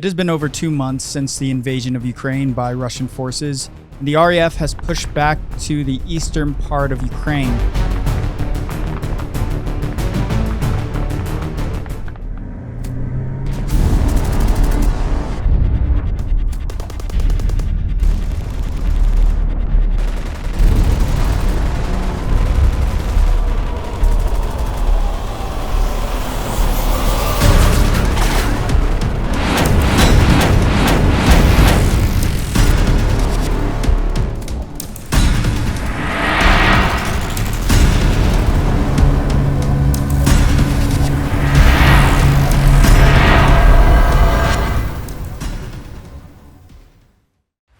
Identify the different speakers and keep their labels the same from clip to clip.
Speaker 1: It has been over 2 months since the invasion of Ukraine by Russian forces, and the RAF has pushed back to the eastern part of Ukraine.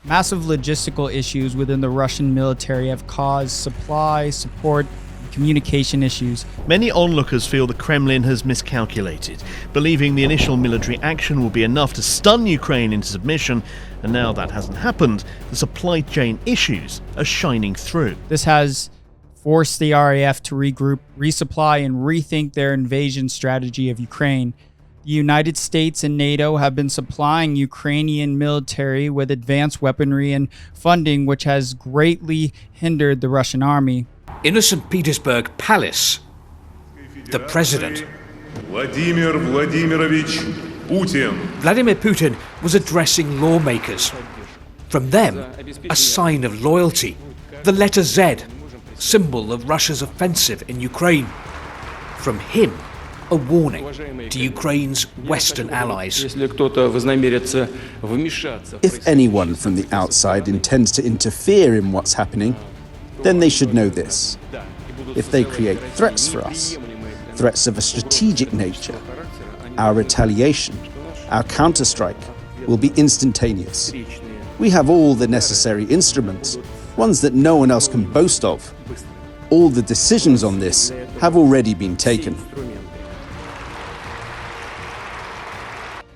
Speaker 1: Massive logistical issues within the Russian military have caused supply, support, and communication issues.
Speaker 2: Many onlookers feel the Kremlin has miscalculated, believing the initial military action will be enough to stun Ukraine into submission, and now that hasn't happened, the supply chain issues are shining through.
Speaker 1: This has forced the RAF to regroup, resupply, and rethink their invasion strategy of Ukraine. The United States and NATO have been supplying Ukrainian military with advanced weaponry and funding, which has greatly hindered the Russian army.
Speaker 3: In a St. Petersburg palace, the president,
Speaker 4: Vladimir Vladimirovich Putin.
Speaker 3: Vladimir Putin, was addressing lawmakers. From them, a sign of loyalty, the letter Z, symbol of Russia's offensive in Ukraine. From him, a warning to Ukraine's Western allies.
Speaker 5: If anyone from the outside intends to interfere in what's happening, then they should know this. If they create threats for us, threats of a strategic nature, our retaliation, our counterstrike will be instantaneous. We have all the necessary instruments, ones that no one else can boast of. All the decisions on this have already been taken.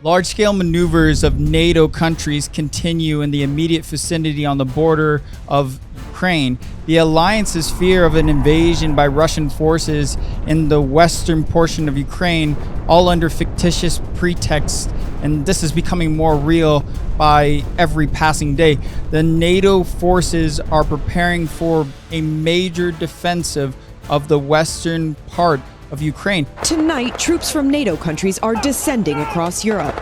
Speaker 1: Large-scale maneuvers of NATO countries continue in the immediate vicinity on the border of Ukraine. The alliance's fear of an invasion by Russian forces in the western portion of Ukraine, all under fictitious pretext, and this is becoming more real by every passing day. The NATO forces are preparing for a major defensive of the western part of Ukraine.
Speaker 6: Tonight, troops from NATO countries are descending across Europe.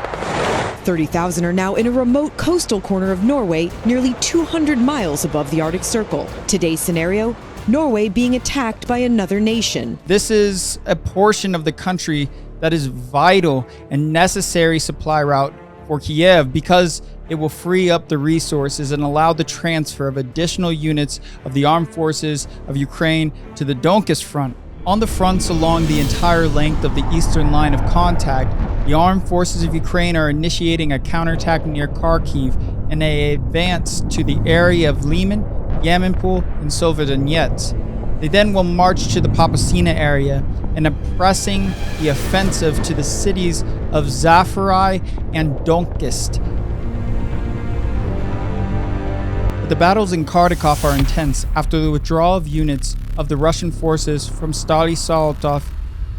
Speaker 6: 30,000 are now in a remote coastal corner of Norway, nearly 200 miles above the Arctic Circle. Today's scenario, Norway being attacked by another nation.
Speaker 1: This is a portion of the country that is vital and necessary supply route for Kiev because it will free up the resources and allow the transfer of additional units of the armed forces of Ukraine to the Donbas front. On the fronts along the entire length of the eastern line of contact, the armed forces of Ukraine are initiating a counterattack near Kharkiv, and they advance to the area of Lyman, Yamantol, and Severodonetsk. They then will march to the Popasina area and pressing the offensive to the cities of Zaporizhzhia and Donetsk. The battles in Kharkiv are intense. After the withdrawal of units of the Russian forces from Stary Saratov,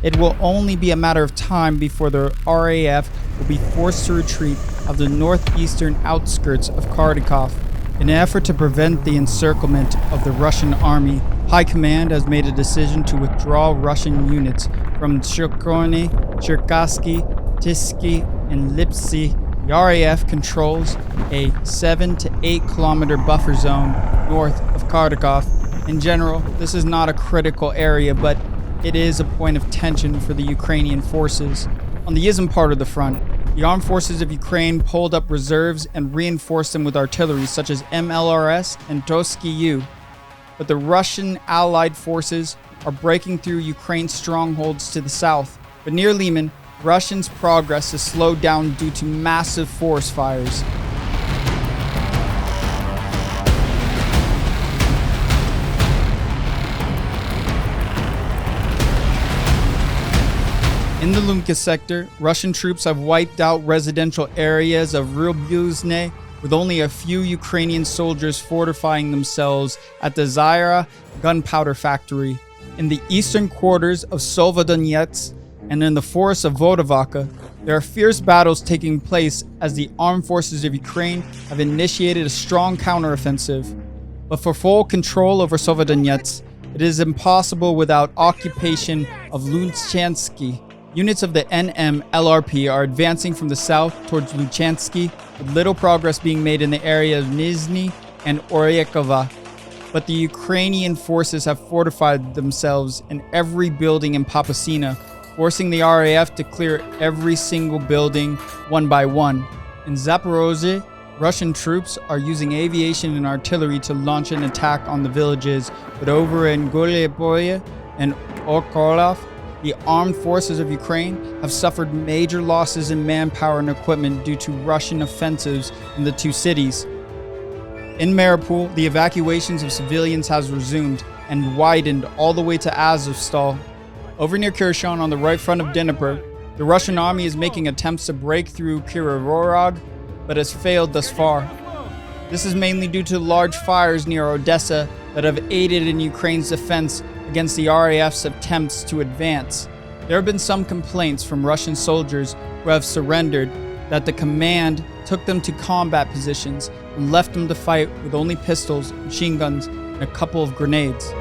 Speaker 1: it will only be a matter of time before the RAF will be forced to retreat of the northeastern outskirts of Kharkiv. In an effort to prevent the encirclement of the Russian army, High Command has made a decision to withdraw Russian units from Cherkony, Cherkasky, Tisky, and Lipsy. The RAF controls a 7 to 8 kilometer buffer zone north of Kharkiv. In general, this is not a critical area, but it is a point of tension for the Ukrainian forces. On the Izum part of the front, the armed forces of Ukraine pulled up reserves and reinforced them with artillery such as MLRS and Tosky-U. But the Russian allied forces are breaking through Ukraine's strongholds to the south. But near Lyman, Russians' progress is slowed down due to massive forest fires. In the Lumka sector, Russian troops have wiped out residential areas of Ryubuzne, with only a few Ukrainian soldiers fortifying themselves at the Zyra gunpowder factory. In the eastern quarters of Severodonetsk and in the forests of Vodovaka, There are fierce battles taking place as the armed forces of Ukraine have initiated a strong counteroffensive. But for full control over Severodonetsk, it is impossible without occupation of Luchansky. Units of the NM-LRP are advancing from the south towards Luchansky, with little progress being made in the area of Nizhny and Oryakova. But the Ukrainian forces have fortified themselves in every building in Popasina, forcing the RAF to clear every single building one by one. In Zaporozhye, Russian troops are using aviation and artillery to launch an attack on the villages, but over in Golyeboye and Okolov, the armed forces of Ukraine have suffered major losses in manpower and equipment due to Russian offensives in the two cities. In Mariupol, the evacuations of civilians has resumed and widened all the way to Azovstal. Over near Kherson on the right front of Dnipro, the Russian army is making attempts to break through Kirovorog, but has failed thus far. This is mainly due to large fires near Odessa that have aided in Ukraine's defense against the RAF's attempts to advance. There have been some complaints from Russian soldiers who have surrendered that the command took them to combat positions and left them to fight with only pistols, machine guns, and a couple of grenades.